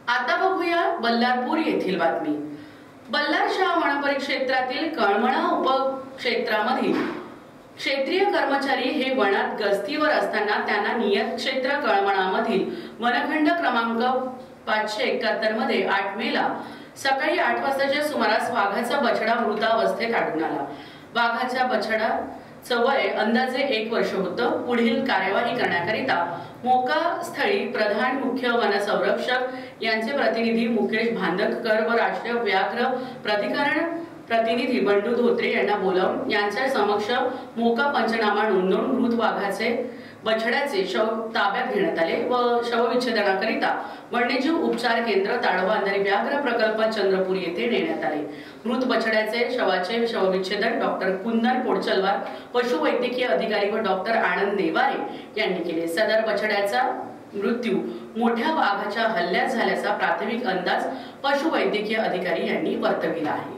आता बघूया बल्लारपूर येथील बातमी। बल्लारशाह वनपरिक्षेत्रातील कळमणा उपक्षेत्रामधील क्षेत्रीय कर्मचारी हे वनात गस्तीवर असताना त्यांना नियत क्षेत्र कळमणामधील वनखंड क्रमांक 571 मध्ये 8 मेला सकाळी 8 वाजताच्या सुमारास वाघाचा बछडा मृतावस्थेत आढळून आला। वाघाच्या बछड्याचं वय अंदाजे 1 वर्ष होतं। पुढील कार्यवाही करण्याकरिता मोका स्थळी प्रधान मुख्य वनसंरक्षक यांचे प्रतिनिधी मुकेश भांदककर व राष्ट्रीय व्याघ्र प्राधिकरण प्रतिनिधी बंडू धोत्रे यांना बोलावून यांच्या समक्ष मोका पंचनामा नोंदवून मृत वाघाचे बछड्याचे शव ताब्यात घेण्यात आले व शवविच्छेदनाकरिता वन्यजीव उपचार केंद्र ताडोबा अंधारी व्याघ्र प्रकल्प चंद्रपूर येथे नेण्यात आले। मृत बछड्याचे शवाचे शवविच्छेदन डॉक्टर कुंदन पोडचलवार पशुवैद्यकीय अधिकारी व डॉक्टर आनंद नेवारे यांनी केले। सदर बछड्याचा मृत्यू मोठ्या वाघाच्या हल्ल्यात झाल्याचा प्राथमिक अंदाज पशुवैद्यकीय अधिकारी यांनी वर्तविला आहे।